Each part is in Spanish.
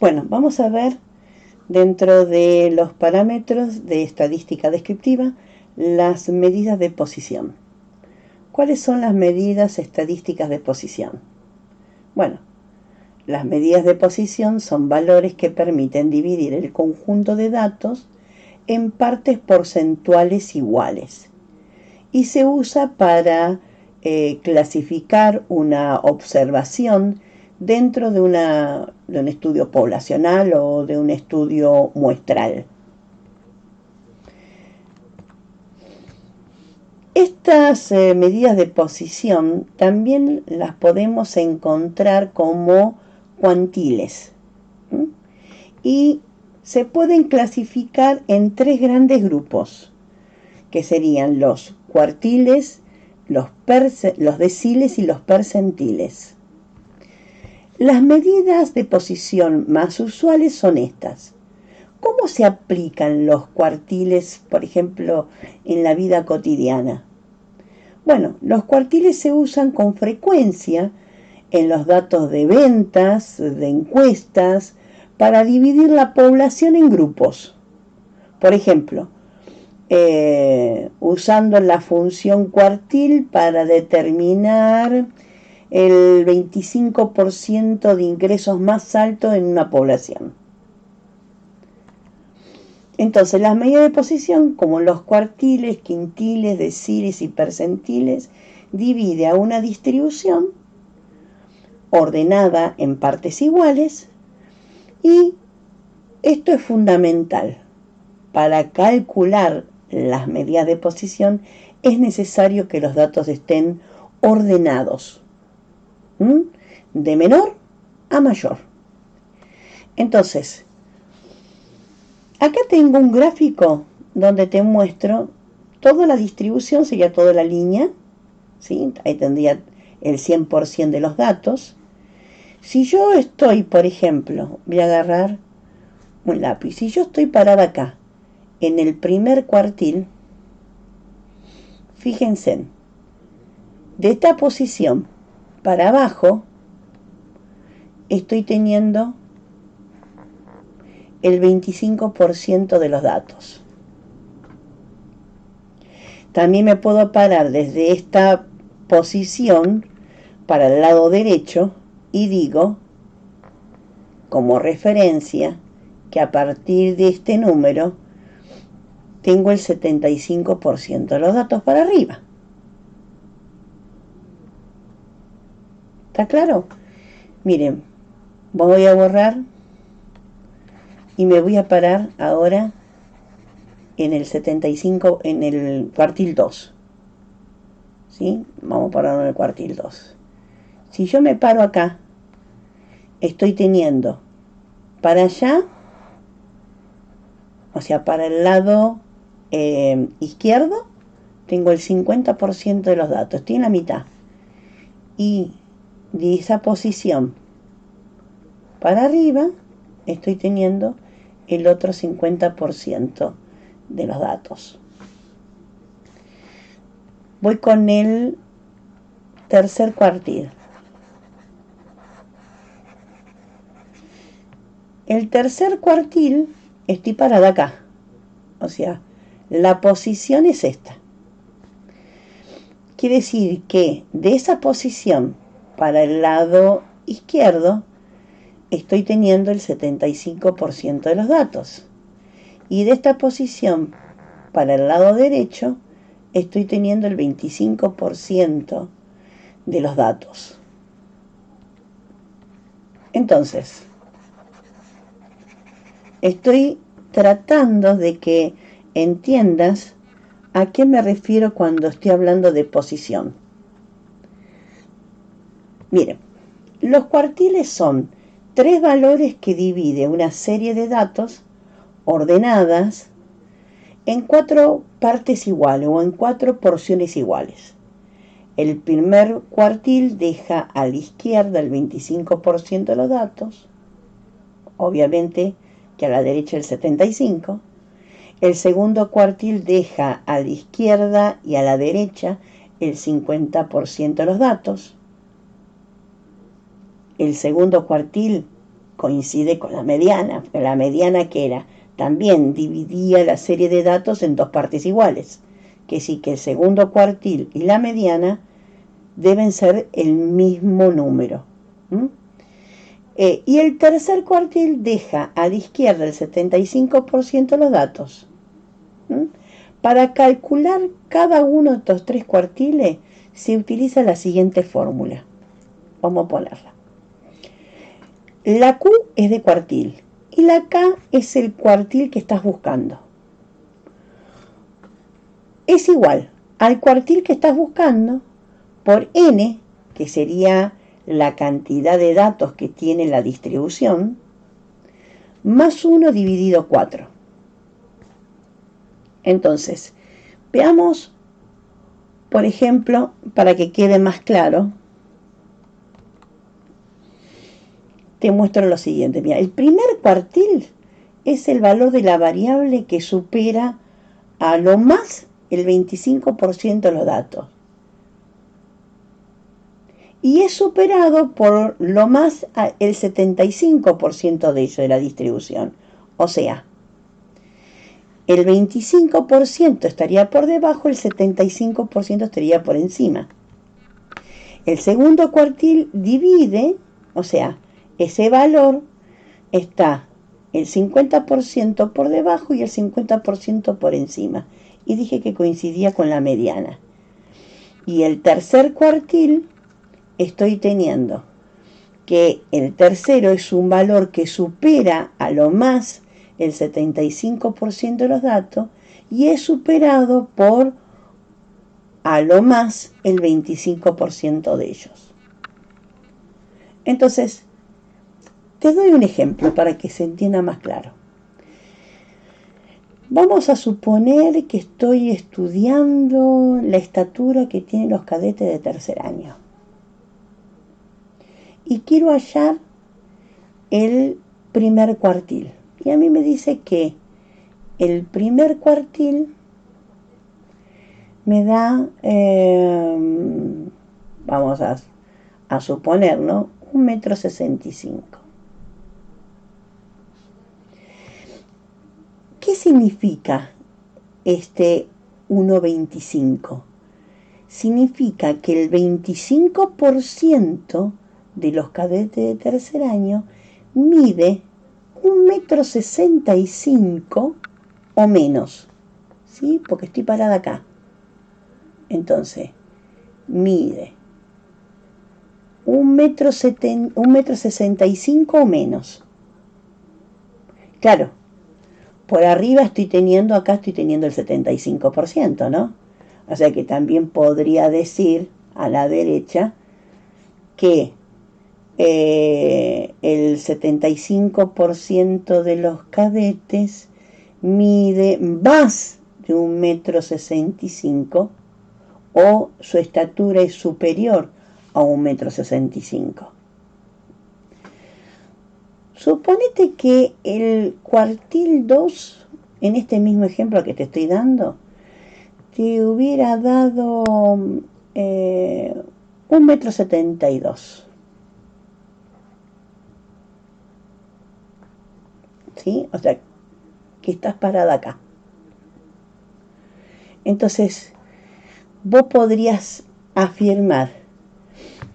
Bueno, vamos a ver dentro de los parámetros de estadística descriptiva las medidas de posición. ¿Cuáles son las medidas estadísticas de posición? Bueno, las medidas de posición son valores que permiten dividir el conjunto de datos en partes porcentuales iguales y se usa para clasificar una observación dentro de un estudio poblacional o de un estudio muestral. Estas medidas de posición también las podemos encontrar como cuantiles, ¿sí? Y se pueden clasificar en tres grandes grupos, que serían los cuartiles, los deciles y los percentiles. Las medidas de posición más usuales son estas. ¿Cómo se aplican los cuartiles, por ejemplo, en la vida cotidiana? Bueno, los cuartiles se usan con frecuencia en los datos de ventas, de encuestas, para dividir la población en grupos. Por ejemplo, usando la función cuartil para determinar el 25% de ingresos más altos en una población. Entonces, las medidas de posición, como los cuartiles, quintiles, deciles y percentiles, divide a una distribución ordenada en partes iguales, y esto es fundamental. Para calcular las medidas de posición es necesario que los datos estén ordenados, de menor a mayor. Entonces, acá tengo un gráfico donde te muestro toda la distribución, sería toda la línea, ¿sí? Ahí tendría el 100% de los datos. Si yo estoy, por ejemplo, voy a agarrar un lápiz, si yo estoy parada acá, en el primer cuartil, fíjense, de esta posición para abajo, estoy teniendo el 25% de los datos. También me puedo parar desde esta posición para el lado derecho y digo, como referencia, que a partir de este número tengo el 75% de los datos para arriba. ¿Está claro? Miren, voy a borrar y me voy a parar ahora en el 75, en el cuartil 2. ¿Sí? Vamos a parar en el cuartil 2. Si yo me paro acá, estoy teniendo para allá, o sea, para el lado izquierdo, tengo el 50% de los datos, estoy en la mitad. Y de esa posición para arriba, estoy teniendo el otro 50% de los datos. Voy con el tercer cuartil. El tercer cuartil estoy parada acá. O sea, la posición es esta. Quiere decir que de esa posición para el lado izquierdo estoy teniendo el 75% de los datos. Y de esta posición para el lado derecho estoy teniendo el 25% de los datos. Entonces, estoy tratando de que entiendas a qué me refiero cuando estoy hablando de posición. Miren, los cuartiles son tres valores que divide una serie de datos ordenadas en cuatro partes iguales o en cuatro porciones iguales. El primer cuartil deja a la izquierda el 25% de los datos, obviamente que a la derecha el 75%. El segundo cuartil deja a la izquierda y a la derecha el 50% de los datos. El segundo cuartil coincide con la mediana, porque la mediana que era, también dividía la serie de datos en dos partes iguales, que sí que el segundo cuartil y la mediana deben ser el mismo número. Y el tercer cuartil deja a la izquierda el 75% de los datos. Para calcular cada uno de estos tres cuartiles se utiliza la siguiente fórmula. Vamos a ponerla. La Q es de cuartil y la K es el cuartil que estás buscando. Es igual al cuartil que estás buscando por N, que sería la cantidad de datos que tiene la distribución, más 1 dividido 4. Entonces, veamos, por ejemplo, para que quede más claro, te muestro lo siguiente. Mira, el primer cuartil es el valor de la variable que supera a lo más el 25% de los datos. Y es superado por lo más el 75% de ello, de la distribución. O sea, el 25% estaría por debajo, el 75% estaría por encima. El segundo cuartil divide, o sea, ese valor está el 50% por debajo y el 50% por encima. Y dije que coincidía con la mediana. Y el tercer cuartil estoy teniendo que el tercero es un valor que supera a lo más el 75% de los datos y es superado por a lo más el 25% de ellos. Entonces, te doy un ejemplo para que se entienda más claro. Vamos a suponer que estoy estudiando la estatura que tienen los cadetes de tercer año. Y quiero hallar el primer cuartil. Y a mí me dice que el primer cuartil me da, vamos a suponer, ¿no? 1,65 m. ¿Qué significa este 1,25? Significa que el 25% de los cadetes de tercer año mide 1,65 m o menos, ¿sí? Porque estoy parada acá. Entonces, mide 1,65 m o menos. Claro, por arriba estoy teniendo el 75%, ¿no? O sea que también podría decir a la derecha que el 75% de los cadetes mide más de 1,65 m o su estatura es superior a 1,65 m. Suponete que el cuartil 2, en este mismo ejemplo que te estoy dando, te hubiera dado 1,72 m. ¿Sí? O sea, que estás parada acá. Entonces, vos podrías afirmar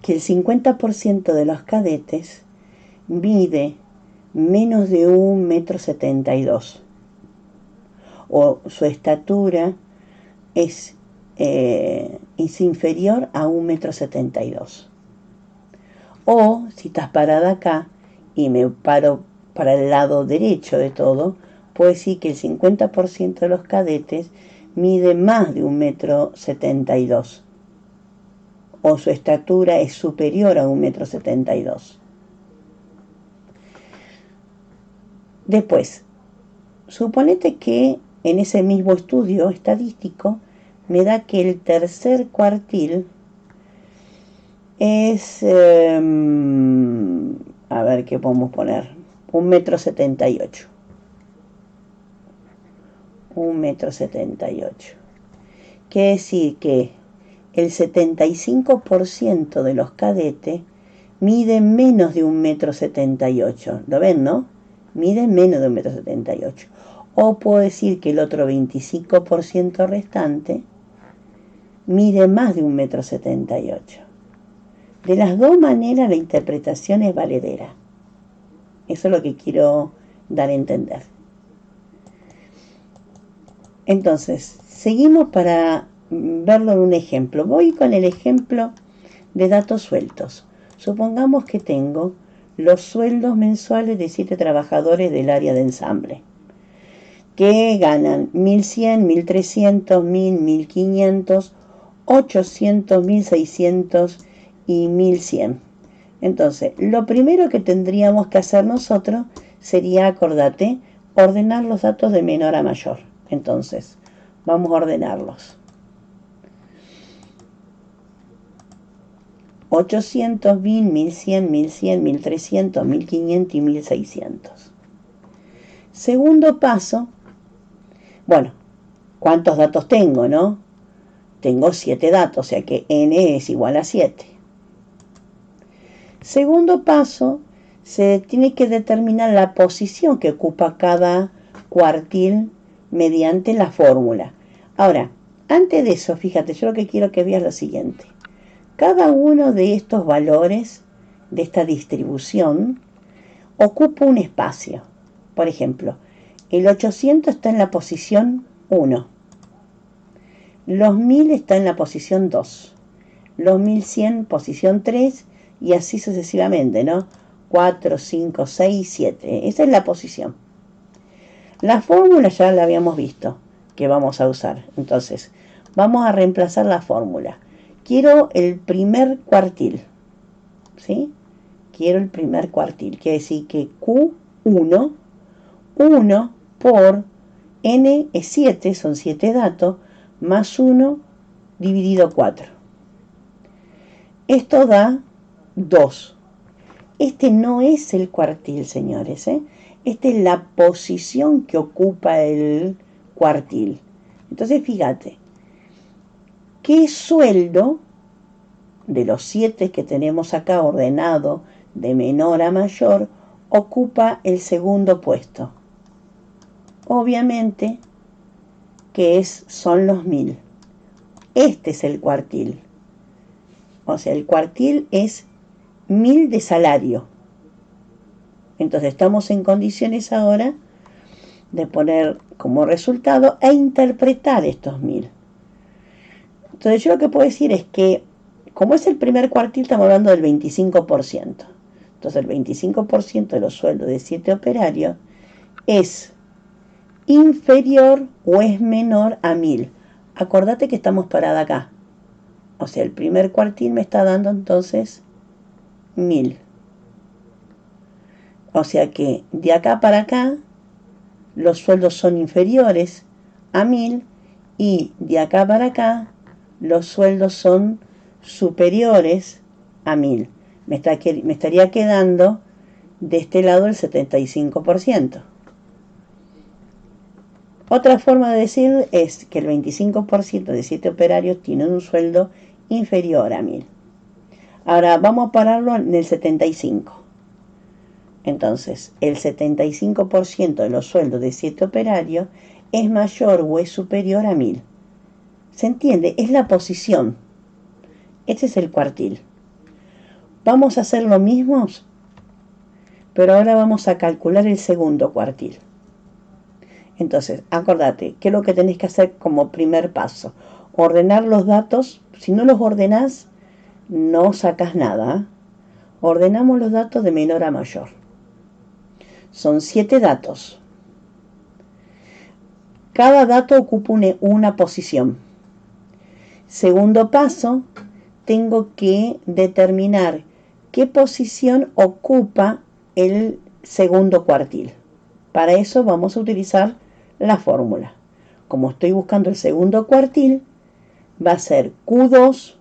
que el 50% de los cadetes mide menos de 1,72 m o su estatura es inferior a 1,72 m. O si estás parada acá y me paro para el lado derecho de todo, puedo decir que el 50% de los cadetes mide más de 1,72 m o su estatura es superior a 1,72 m. Después, suponete que en ese mismo estudio estadístico me da que el tercer cuartil es, a ver qué podemos poner, 1,78 m. 1,78 m. Quiere decir que el 75% de los cadetes mide menos de 1,78 m. ¿Lo ven, no? Mide menos de 1,78 m. O puedo decir que el otro 25% restante mide más de 1,78 m. De las dos maneras la interpretación es valedera. Eso es lo que quiero dar a entender. Entonces, seguimos para verlo en un ejemplo. Voy con el ejemplo de datos sueltos. Supongamos que tengo los sueldos mensuales de 7 trabajadores del área de ensamble, que ganan 1.100, 1.300, 1.000, 1.500, 800, 1.600 y 1.100. Entonces, lo primero que tendríamos que hacer nosotros sería, acordate, ordenar los datos de menor a mayor. Entonces, vamos a ordenarlos. 800, 1.000, 1.100, 1.100, 1.300, 1.500 y 1.600. Segundo paso, bueno, ¿cuántos datos tengo, no? Tengo 7 datos, o sea que n es igual a 7. Segundo paso, se tiene que determinar la posición que ocupa cada cuartil mediante la fórmula. Ahora, antes de eso, fíjate, yo lo que quiero que veas es lo siguiente. Cada uno de estos valores de esta distribución ocupa un espacio. Por ejemplo, el 800 está en la posición 1. Los 1000 está en la posición 2. Los 1100 posición 3 y así sucesivamente, ¿no? 4, 5, 6, 7. Esa es la posición. La fórmula ya la habíamos visto que vamos a usar. Entonces, vamos a reemplazar la fórmula. Quiero el primer cuartil, ¿sí? Quiero el primer cuartil. Quiere decir que Q1, 1 por n es 7, son 7 datos, más 1 dividido 4. Esto da 2. Este no es el cuartil, señores, ¿eh? Esta es la posición que ocupa el cuartil. Entonces, fíjate, ¿qué sueldo de los 7 que tenemos acá ordenado de menor a mayor ocupa el segundo puesto? Obviamente que son los 1000. Este es el cuartil. O sea, el cuartil es 1000 de salario. Entonces estamos en condiciones ahora de poner como resultado e interpretar estos 1000. Entonces yo lo que puedo decir es que, como es el primer cuartil, estamos hablando del 25%. Entonces el 25% de los sueldos de 7 operarios es inferior o es menor a 1000. Acordate que estamos parados acá. O sea, el primer cuartil me está dando entonces 1000. O sea que de acá para acá los sueldos son inferiores a 1000 y de acá para acá los sueldos son superiores a 1000. Me estaría quedando de este lado el 75%. Otra forma de decir es que el 25% de 7 operarios tienen un sueldo inferior a 1000. Ahora vamos a pararlo en el 75%. Entonces, el 75% de los sueldos de 7 operarios es mayor o es superior a 1000. ¿Se entiende? Es la posición. Este es el cuartil. Vamos a hacer lo mismo, pero ahora vamos a calcular el segundo cuartil. Entonces, acordate, ¿qué es lo que tenés que hacer como primer paso? Ordenar los datos. Si no los ordenás, no sacas nada. Ordenamos los datos de menor a mayor. Son 7 datos. Cada dato ocupa una posición. Segundo paso, tengo que determinar qué posición ocupa el segundo cuartil. Para eso vamos a utilizar la fórmula. Como estoy buscando el segundo cuartil, va a ser Q2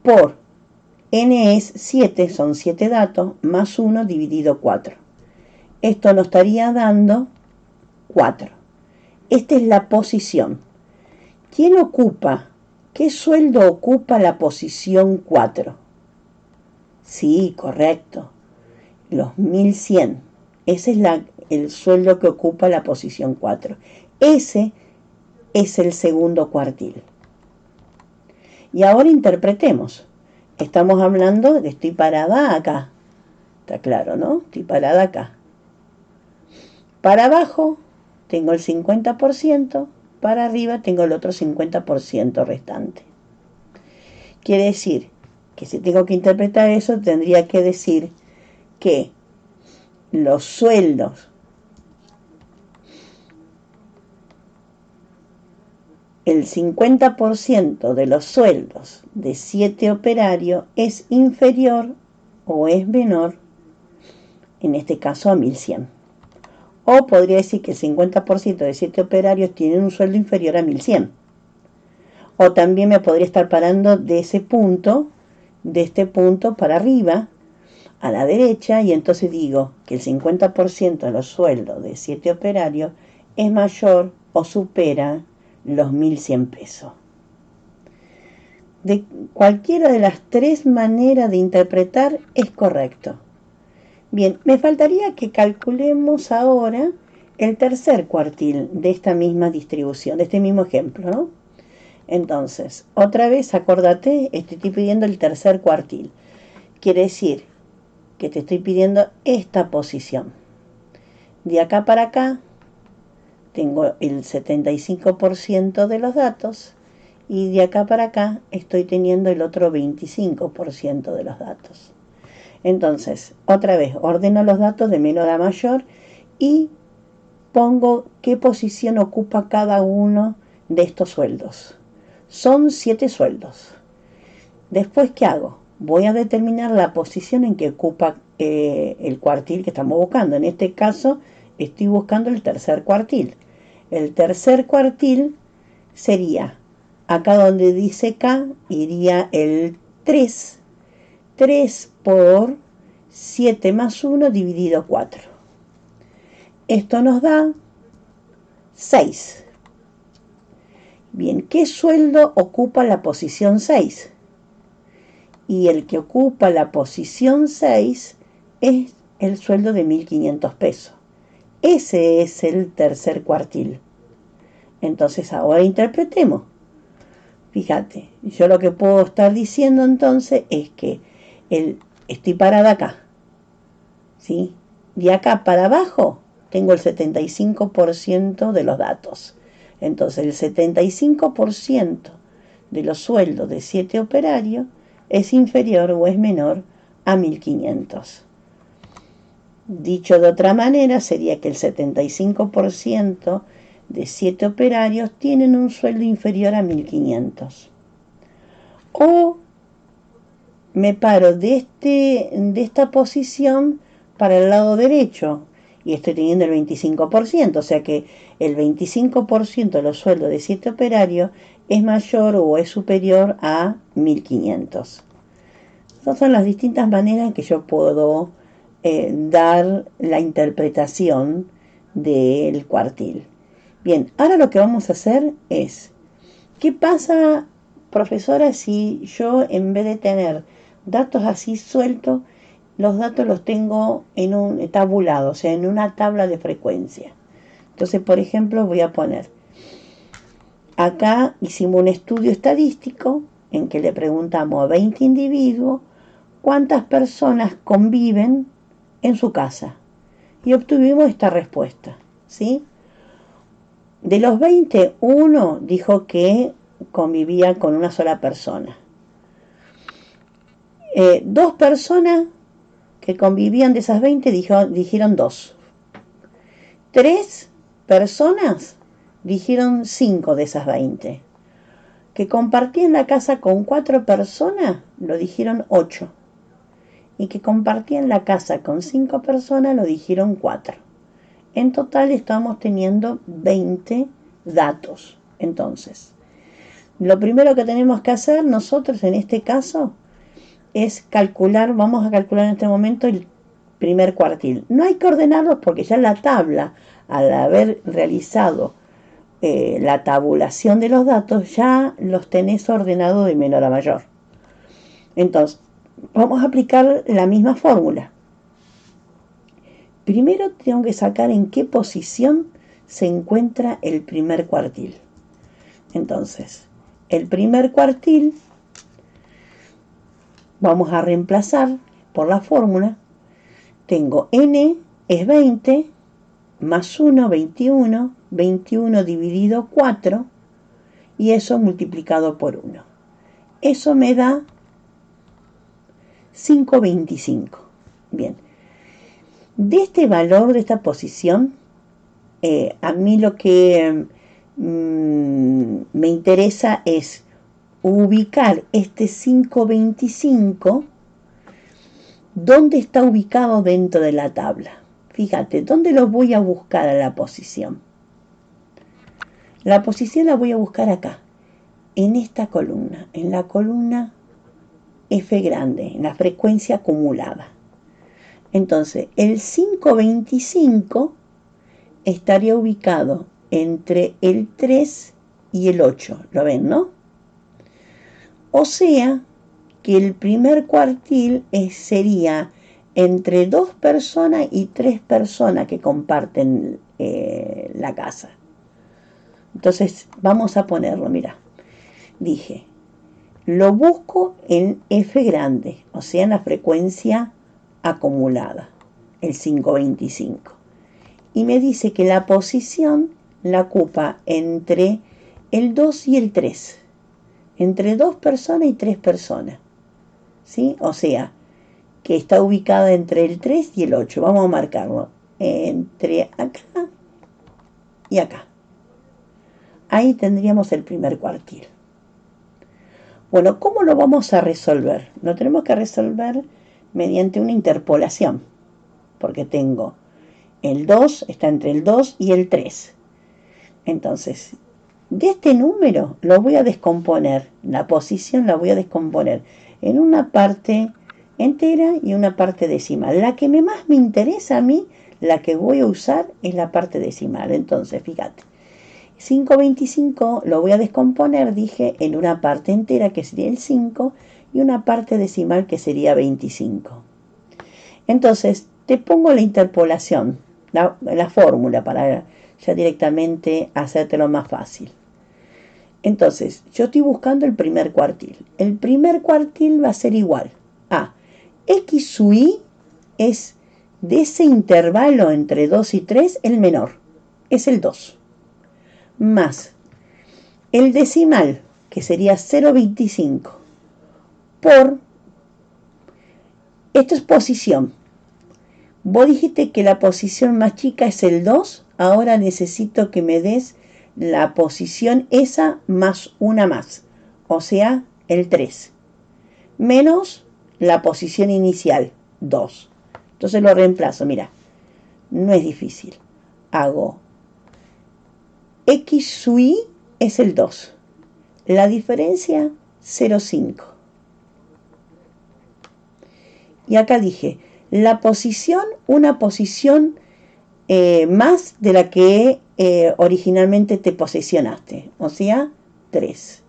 por n es 7, son 7 datos, más 1 dividido 4. Esto nos estaría dando 4. Esta es la posición. ¿Quién ocupa? ¿Qué sueldo ocupa la posición 4? Sí, correcto. Los 1100. Ese es el sueldo que ocupa la posición 4. Ese es el segundo cuartil. Y ahora interpretemos. Estamos hablando de que estoy parada acá. Está claro, ¿no? Estoy parada acá. Para abajo tengo el 50%, para arriba tengo el otro 50% restante. Quiere decir que si tengo que interpretar eso, tendría que decir que los sueldos, el 50% de los sueldos de 7 operarios es inferior o es menor, en este caso a 1100. O podría decir que el 50% de 7 operarios tienen un sueldo inferior a 1100. O también me podría estar parando de ese punto, de este punto para arriba, a la derecha, y entonces digo que el 50% de los sueldos de 7 operarios es mayor o supera los 1100 pesos. De cualquiera de las tres maneras de interpretar es correcto. Bien, me faltaría que calculemos ahora el tercer cuartil de esta misma distribución, de este mismo ejemplo, ¿no? Entonces, otra vez, acordate, estoy pidiendo el tercer cuartil. Quiere decir que te estoy pidiendo esta posición. De acá para acá tengo el 75% de los datos y de acá para acá estoy teniendo el otro 25% de los datos. Entonces, otra vez, ordeno los datos de menor a mayor y pongo qué posición ocupa cada uno de estos sueldos. Son 7 sueldos. Después, ¿qué hago? Voy a determinar la posición en que ocupa el cuartil que estamos buscando. En este caso, estoy buscando el tercer cuartil. El tercer cuartil sería, acá donde dice K, iría el 3. 3 por 7 más 1 dividido 4. Esto nos da 6. Bien, ¿qué sueldo ocupa la posición 6? Y el que ocupa la posición 6 es el sueldo de 1500 pesos. Ese es el tercer cuartil. Entonces ahora interpretemos. Fíjate, yo lo que puedo estar diciendo entonces es que estoy parada acá. ¿Sí? De acá para abajo tengo el 75% de los datos. Entonces el 75% de los sueldos de 7 operarios es inferior o es menor a 1500. Dicho de otra manera, sería que el 75% de 7 operarios tienen un sueldo inferior a 1500. O me paro de esta posición para el lado derecho y estoy teniendo el 25%, o sea que el 25% de los sueldos de 7 operarios es mayor o es superior a 1500. Esas son las distintas maneras en que yo puedo dar la interpretación del cuartil. Bien, ahora lo que vamos a hacer es, ¿qué pasa, profesora, si yo en vez de tener datos así sueltos, los datos los tengo en un tabulado, o sea, en una tabla de frecuencia? Entonces, por ejemplo, voy a poner, acá hicimos un estudio estadístico en que le preguntamos a 20 individuos cuántas personas conviven en su casa. Y obtuvimos esta respuesta, ¿sí? De los 20, uno dijo que convivía con una sola persona. 2 personas que convivían de esas 20 dijeron 2. 3 personas dijeron 5 de esas 20. Que compartían la casa con 4 personas, lo dijeron 8. Y que compartían la casa con 5 personas, lo dijeron 4. En total estamos teniendo 20 datos. Entonces, lo primero que tenemos que hacer nosotros en este caso es calcular, vamos a calcular en este momento el primer cuartil. No hay que ordenarlos porque ya la tabla, al haber realizado la tabulación de los datos, ya los tenés ordenados de menor a mayor. Entonces, Vamos a aplicar la misma fórmula. Primero tengo que sacar en qué posición se encuentra el primer cuartil. Entonces, el primer cuartil vamos a reemplazar por la fórmula. Tengo n es 20 más 1, 21, 21 dividido 4 y eso multiplicado por 1. Eso me da 5,25. Bien, de este valor, de esta posición, a mí lo que me interesa es ubicar este 5,25. ¿Dónde está ubicado dentro de la tabla? Fíjate, ¿dónde lo voy a buscar a la posición? La posición la voy a buscar acá, en esta columna, en la columna F grande, en la frecuencia acumulada. Entonces, el 5,25 estaría ubicado entre el 3 y el 8. ¿Lo ven, no? O sea, que el primer cuartil sería entre 2 personas y 3 personas que comparten la casa. Entonces, vamos a ponerlo, mira. Dije, lo busco en F grande, o sea, en la frecuencia acumulada, el 5,25. Y me dice que la posición la ocupa entre el 2 y el 3. Entre 2 personas y 3 personas. ¿Sí? O sea, que está ubicada entre el 3 y el 8. Vamos a marcarlo. Entre acá y acá. Ahí tendríamos el primer cuartil. Bueno, ¿cómo lo vamos a resolver? Lo tenemos que resolver mediante una interpolación. Porque tengo el 2, está entre el 2 y el 3. Entonces, de este número lo voy a descomponer. La posición la voy a descomponer en una parte entera y una parte decimal. La que más me interesa a mí, la que voy a usar, es la parte decimal. Entonces, fíjate, 5,25 lo voy a descomponer, dije, en una parte entera, que sería el 5, y una parte decimal, que sería 25. Entonces, te pongo la interpolación, la fórmula, para ya directamente hacértelo más fácil. Entonces, yo estoy buscando el primer cuartil. El primer cuartil va a ser igual a x sub i, es de ese intervalo entre 2 y 3, el menor, es el 2, más el decimal, que sería 0,25, por, esto es posición. Vos dijiste que la posición más chica es el 2, ahora necesito que me des la posición esa más una más, o sea, el 3, menos la posición inicial, 2. Entonces lo reemplazo, mira, no es difícil. Hago x sub i es el 2. La diferencia, 0,5. Y acá dije, la posición, una posición más de la que originalmente te posicionaste, o sea, 3.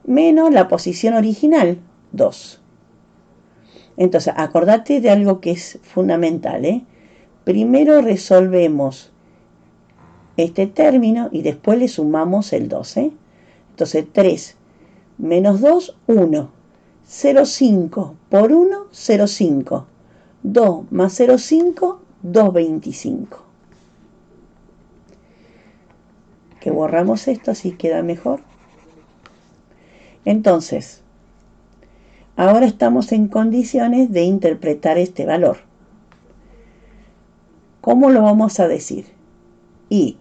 Menos la posición original, 2. Entonces, acordate de algo que es fundamental, ¿eh? Primero resolvemos este término y después le sumamos el 2, ¿eh? Entonces, 3 menos 2, 1. 0,5 por 1, 0,5. 2 más 0,5, 2,25. Que borramos esto, así queda mejor. Entonces, ahora estamos en condiciones de interpretar este valor. ¿Cómo lo vamos a decir? Y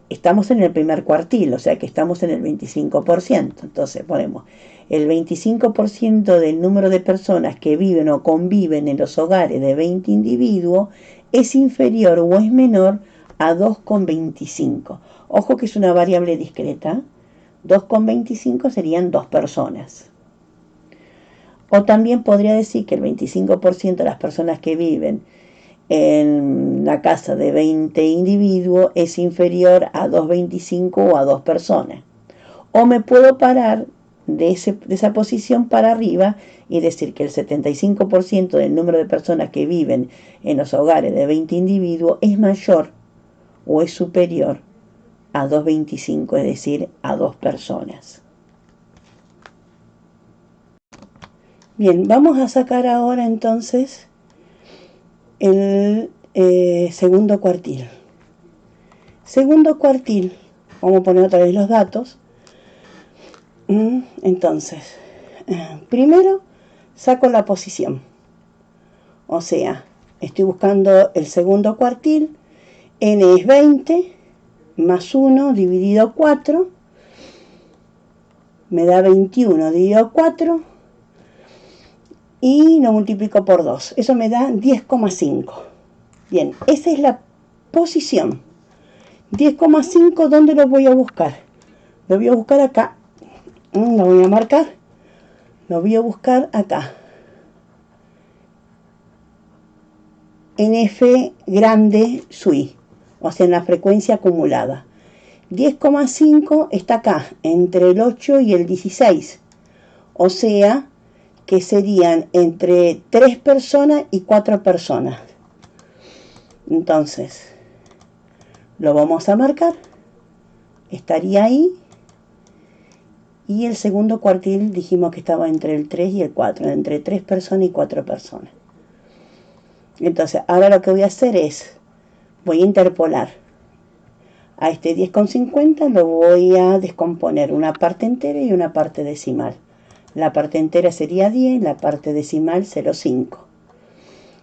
estamos en el primer cuartil, o sea que estamos en el 25%. Entonces ponemos el 25% del número de personas que viven o conviven en los hogares de 20 individuos es inferior o es menor a 2,25. Ojo que es una variable discreta. 2,25 serían 2 personas. O también podría decir que el 25% de las personas que viven en la casa de 20 individuos es inferior a 2,25 o a 2 personas. O me puedo parar de esa posición para arriba y decir que el 75% del número de personas que viven en los hogares de 20 individuos es mayor o es superior a 2,25, es decir, a 2 personas. Bien, vamos a sacar ahora entonces el segundo cuartil. Segundo cuartil, vamos a poner otra vez los datos. Entonces, primero saco la posición. O sea, estoy buscando el segundo cuartil. N es 20 más 1 dividido 4. Me da 21 dividido 4. Y lo multiplico por 2. Eso me da 10,5. Bien, esa es la posición. 10,5, ¿dónde lo voy a buscar? Lo voy a buscar acá. Lo voy a marcar. Lo voy a buscar acá. En F grande sui, o sea, en la frecuencia acumulada. 10,5 está acá, entre el 8 y el 16. O sea, que serían entre 3 personas y 4 personas. Entonces, lo vamos a marcar. Estaría ahí. Y el segundo cuartil dijimos que estaba entre el 3 y el 4, entre 3 personas y 4 personas. Entonces, ahora lo que voy a hacer es, voy a interpolar. A este 10,50 lo voy a descomponer, una parte entera y una parte decimal. La parte entera sería 10, la parte decimal 0,5.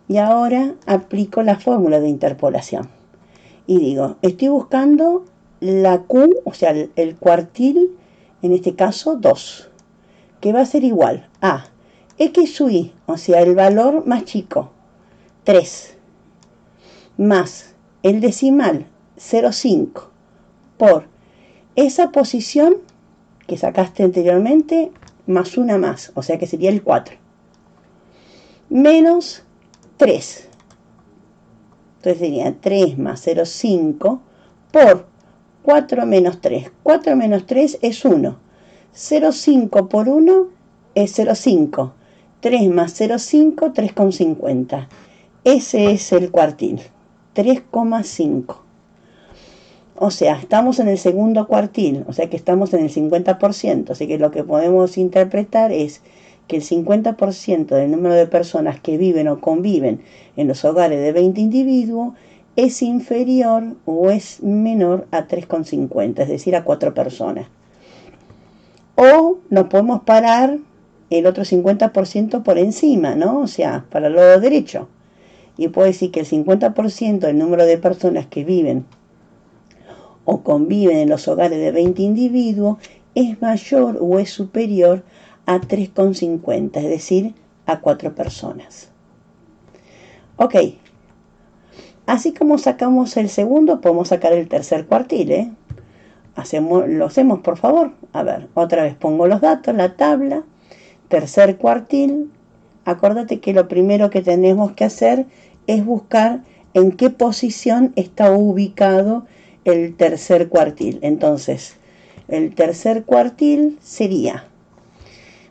Y ahora aplico la fórmula de interpolación. Y digo, estoy buscando la Q, o sea, el cuartil, en este caso 2, que va a ser igual a X sub I, o sea, el valor más chico, 3, más el decimal 0,5 por esa posición que sacaste anteriormente, más una más, o sea que sería el 4, menos 3. Entonces sería 3 más 0,5 por 4 menos 3. 4 menos 3 es 1. 0,5 por 1 es 0,5. 3 más 0,5, 3,50. Ese es el cuartil, 3,5. O sea, estamos en el segundo cuartil, o sea que estamos en el 50%. Así que lo que podemos interpretar es que el 50% del número de personas que viven o conviven en los hogares de 20 individuos es inferior o es menor a 3,50, es decir, a 4 personas. O nos podemos parar el otro 50% por encima, ¿no? O sea, para el lado derecho. Y puedo decir que el 50% del número de personas que viven o conviven en los hogares de 20 individuos es mayor o es superior a 3,50, es decir, a 4 personas. Ok, así como sacamos el segundo, podemos sacar el tercer cuartil, lo hacemos, por favor. A ver, otra vez pongo los datos, la tabla, tercer cuartil. Acordate que lo primero que tenemos que hacer es buscar en qué posición está ubicado el tercer cuartil. Entonces, el tercer cuartil sería,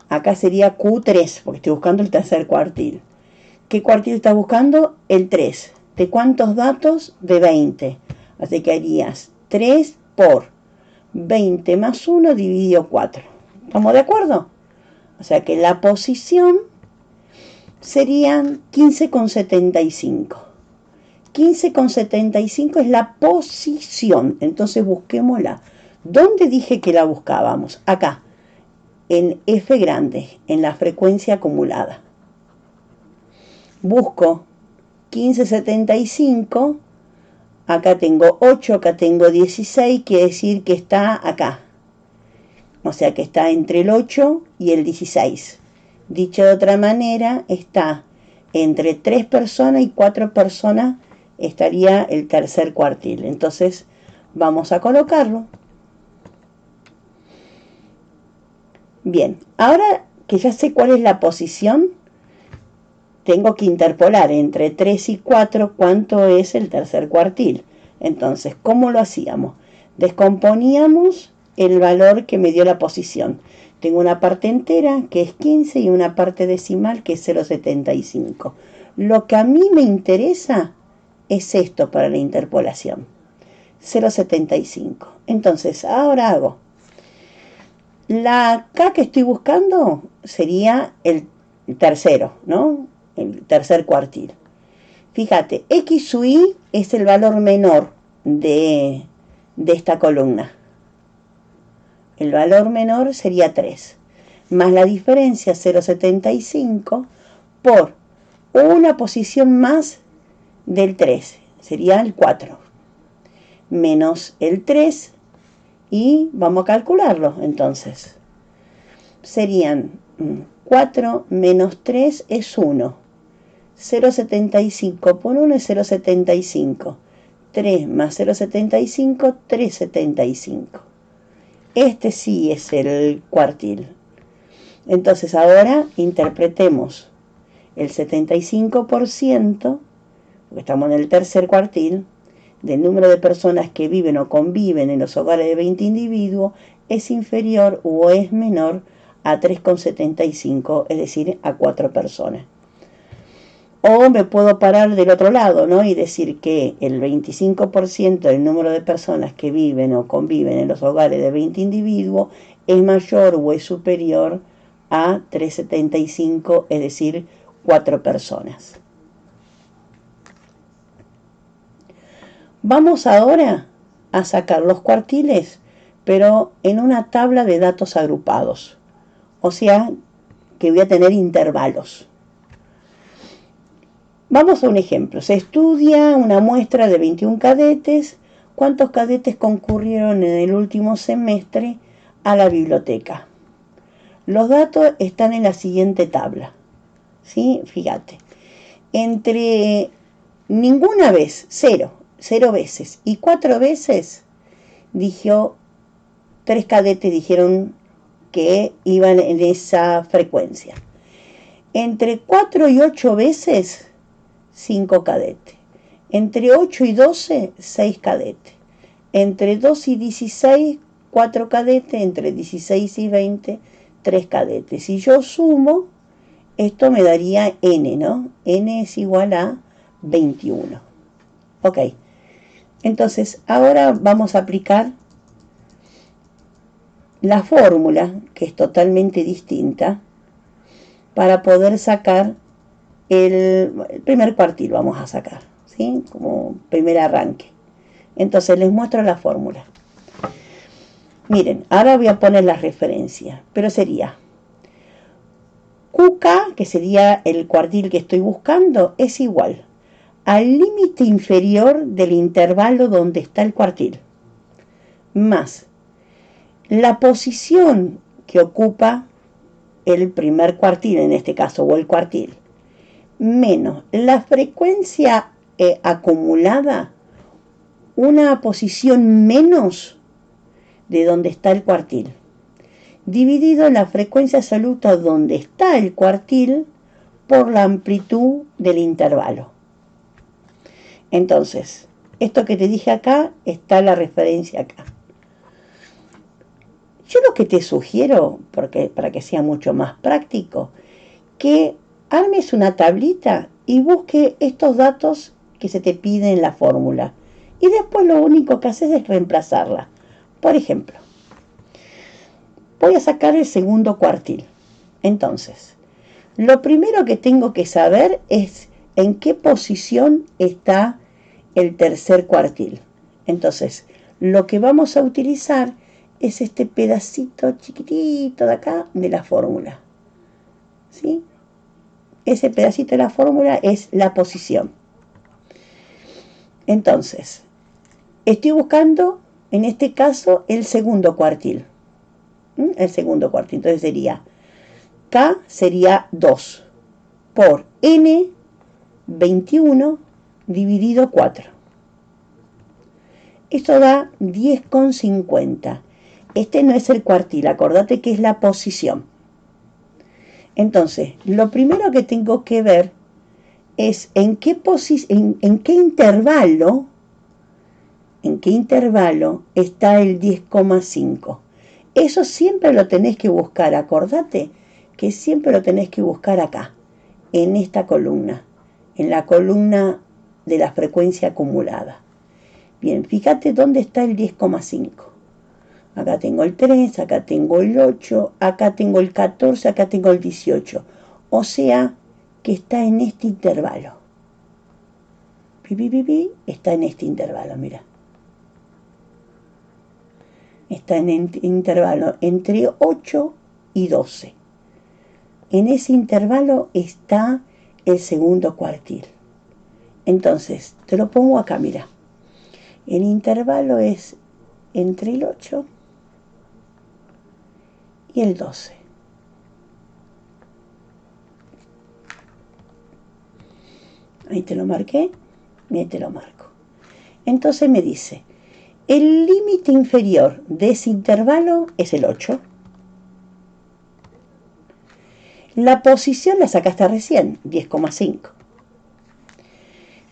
acá sería Q3, porque estoy buscando el tercer cuartil. ¿Qué cuartil está buscando? El 3. ¿De cuántos datos? De 20. Así que harías 3 por 20 más 1 dividido 4. ¿Estamos de acuerdo? O sea que la posición serían 15,75. 15,75 es la posición. Entonces busquémosla. ¿Dónde dije que la buscábamos? Acá, en F grande, en la frecuencia acumulada. Busco 15,75. Acá tengo 8, acá tengo 16, quiere decir que está acá. O sea que está entre el 8 y el 16. Dicho de otra manera, está entre 3 personas y 4 personas estaría el tercer cuartil. Entonces vamos a colocarlo. Bien, ahora que ya sé cuál es la posición, tengo que interpolar entre 3 y 4 cuánto es el tercer cuartil. Entonces, ¿cómo lo hacíamos? Descomponíamos el valor que me dio la posición. Tengo una parte entera que es 15 y una parte decimal que es 0,75. Lo que a mí me interesa es esto para la interpolación. 0,75. Entonces, ahora hago. La K que estoy buscando sería el tercero, ¿no? El tercer cuartil. Fíjate, X sub Y es el valor menor de esta columna. El valor menor sería 3, más la diferencia 0,75 por una posición más del 3, sería el 4, menos el 3, y vamos a calcularlo entonces. Serían 4 menos 3 es 1. 0,75 por 1 es 0,75. 3 más 0,75, 3,75. Este sí es el cuartil. Entonces ahora interpretemos el 75%, porque estamos en el tercer cuartil, del número de personas que viven o conviven en los hogares de 20 individuos es inferior o es menor a 3,75, es decir, a 4 personas. O me puedo parar del otro lado, ¿no? Y decir que el 25% del número de personas que viven o conviven en los hogares de 20 individuos es mayor o es superior a 3,75, es decir, 4 personas. Vamos ahora a sacar los cuartiles, pero en una tabla de datos agrupados. O sea, que voy a tener intervalos. Vamos a un ejemplo. Se estudia una muestra de 21 cadetes. ¿Cuántos cadetes concurrieron en el último semestre a la biblioteca? Los datos están en la siguiente tabla. ¿Sí? Fíjate. Entre ninguna vez, 0 veces y 4 veces, dijo, 3 cadetes dijeron que iban en esa frecuencia. Entre 4 y 8 veces, 5 cadetes. Entre 8 y 12, 6 cadetes. Entre 2 y 16, 4 cadetes. Entre 16 y 20, 3 cadetes. Si yo sumo, esto me daría n, ¿no? N es igual a 21. Ok. Entonces, ahora vamos a aplicar la fórmula, que es totalmente distinta, para poder sacar el primer cuartil. Vamos a sacar, ¿sí? Como primer arranque. Entonces, les muestro la fórmula. Miren, ahora voy a poner la referencia, pero sería QK, que sería el cuartil que estoy buscando, es igual al límite inferior del intervalo donde está el cuartil, más la posición que ocupa el primer cuartil, en este caso, o el cuartil, menos la frecuencia acumulada, una posición menos de donde está el cuartil, dividido en la frecuencia absoluta donde está el cuartil por la amplitud del intervalo. Entonces, esto que te dije acá, está la referencia acá. Yo lo que te sugiero, porque para que sea mucho más práctico, que armes una tablita y busque estos datos que se te piden en la fórmula. Y después lo único que haces es reemplazarla. Por ejemplo, voy a sacar el segundo cuartil. Entonces, lo primero que tengo que saber es en qué posición está el tercer cuartil. Entonces, lo que vamos a utilizar es este pedacito chiquitito de acá de la fórmula. ¿Sí? Ese pedacito de la fórmula es la posición. Entonces, estoy buscando, en este caso, el segundo cuartil. El segundo cuartil. Entonces sería K sería 2 por N 21 dividido 4. Esto da 10,50. Este no es el cuartil, acordate que es la posición. Entonces, lo primero que tengo que ver es en qué intervalo está el 10,5. Eso siempre lo tenés que buscar, acordate que siempre lo tenés que buscar acá, en esta columna, en la columna de la frecuencia acumulada. Bien, fíjate dónde está el 10,5. Acá tengo el 3, acá tengo el 8, acá tengo el 14, acá tengo el 18. O sea que está en este intervalo. Está en este intervalo, mira. Está en el intervalo entre 8 y 12. En ese intervalo está el segundo cuartil. Entonces, te lo pongo acá, mira. El intervalo es entre el 8 y el 12. Ahí te lo marqué, y ahí te lo marco. Entonces me dice, el límite inferior de ese intervalo es el 8. La posición la sacaste recién, 10,5.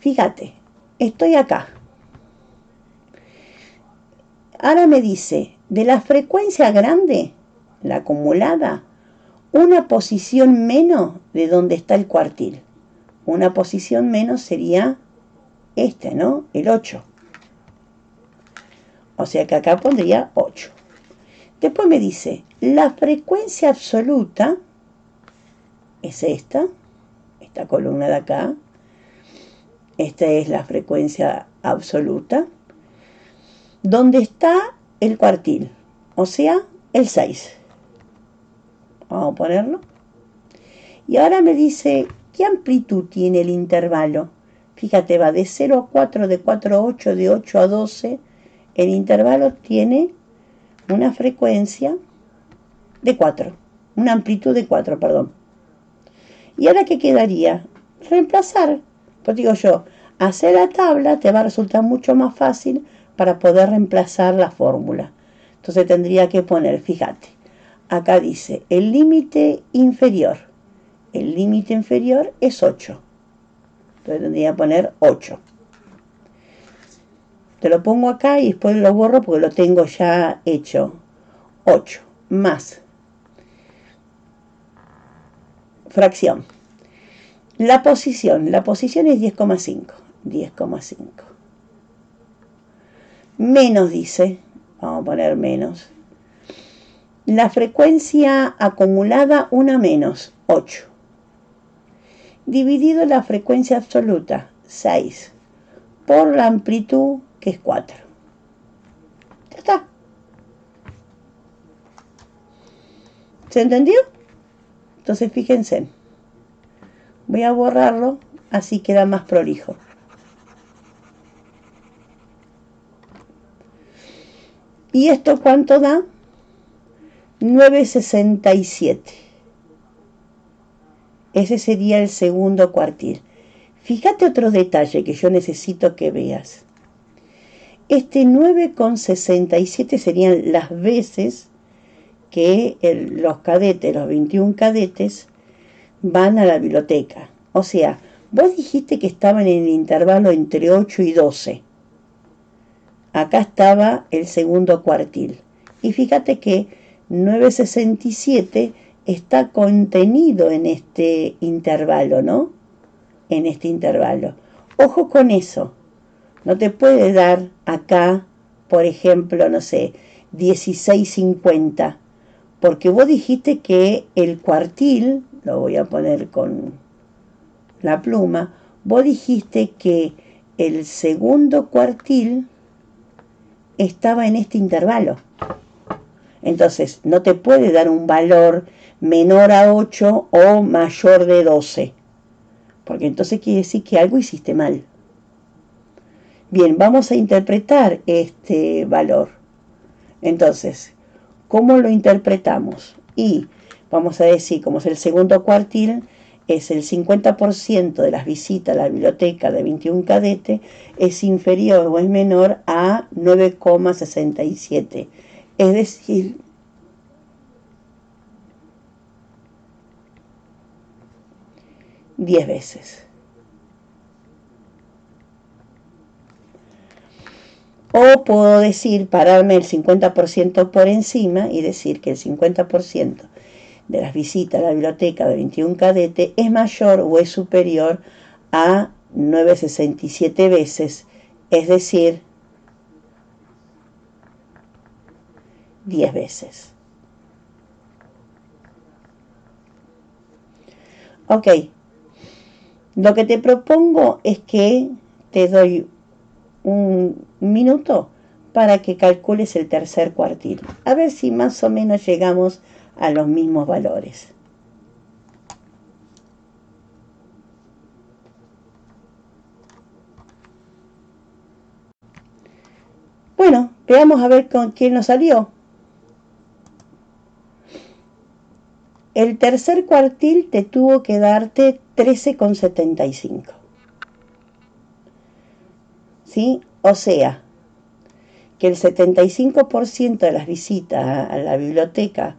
Fíjate, estoy acá. Ahora me dice, de la frecuencia grande, la acumulada, una posición menos de donde está el cuartil. Una posición menos sería este, ¿no? El 8. O sea que acá pondría 8. Después me dice, la frecuencia absoluta es esta columna de acá. Esta es la frecuencia absoluta. Donde está el cuartil, o sea, el 6. Vamos a ponerlo. Y ahora me dice, ¿qué amplitud tiene el intervalo? Fíjate, va de 0 a 4, de 4 a 8, de 8 a 12. El intervalo tiene una frecuencia de 4, una amplitud de 4, perdón. ¿Y ahora qué quedaría? Reemplazar. Pues digo yo, hacer la tabla te va a resultar mucho más fácil para poder reemplazar la fórmula. Entonces tendría que poner, fíjate, acá dice el límite inferior. El límite inferior es 8. Entonces tendría que poner 8. Te lo pongo acá y después lo borro porque lo tengo ya hecho. 8 más fracción. La posición es 10,5. 10,5. Menos dice, vamos a poner menos. La frecuencia acumulada, una menos, 8. Dividido la frecuencia absoluta, 6. Por la amplitud, que es 4. Ya está. ¿Se entendió? Entonces fíjense. Voy a borrarlo, así queda más prolijo. ¿Y esto cuánto da? 9,67. Ese sería el segundo cuartil. Fíjate otro detalle que yo necesito que veas. Este 9,67 serían las veces que los cadetes, los 21 cadetes, van a la biblioteca. O sea, vos dijiste que estaban en el intervalo entre 8 y 12. Acá estaba el segundo cuartil. Y fíjate que 9,67 está contenido en este intervalo, ¿no? En este intervalo. Ojo con eso. No te puede dar acá, por ejemplo, no sé, 16,50. Porque vos dijiste que el cuartil, lo voy a poner con la pluma, vos dijiste que el segundo cuartil estaba en este intervalo. Entonces, no te puede dar un valor menor a 8 o mayor de 12. Porque entonces quiere decir que algo hiciste mal. Bien, vamos a interpretar este valor. Entonces, ¿cómo lo interpretamos? Y vamos a decir, como es el segundo cuartil, es el 50% de las visitas a la biblioteca de 21 cadetes, es inferior o es menor a 9,67. Es decir, ...10 veces. O puedo decir, pararme el 50% por encima y decir que el 50% de las visitas a la biblioteca de 21 cadetes es mayor o es superior a 9,67 veces, es decir, 10 veces. Ok, lo que te propongo es que te doy un minuto para que calcules el tercer cuartil. A ver si más o menos llegamos a los mismos valores. Bueno, veamos a ver con quién nos salió. El tercer cuartil te tuvo que darte 13,75. ¿Sí? O sea, que el 75% de las visitas a la biblioteca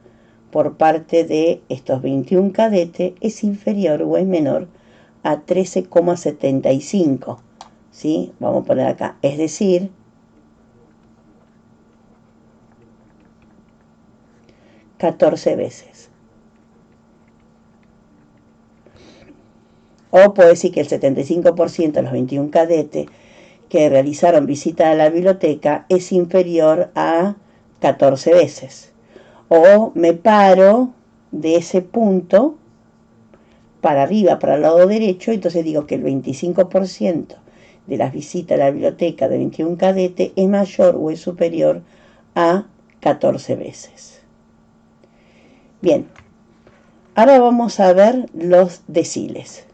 por parte de estos 21 cadetes es inferior o es menor a 13,75. ¿Sí? Vamos a poner acá. Es decir, 14 veces. O puede decir que el 75% de los 21 cadetes que realizaron visita a la biblioteca es inferior a 14 veces. O me paro de ese punto para arriba, para el lado derecho, entonces digo que el 25% de las visitas a la biblioteca de 21 cadetes es mayor o es superior a 14 veces. Bien, ahora vamos a ver los deciles.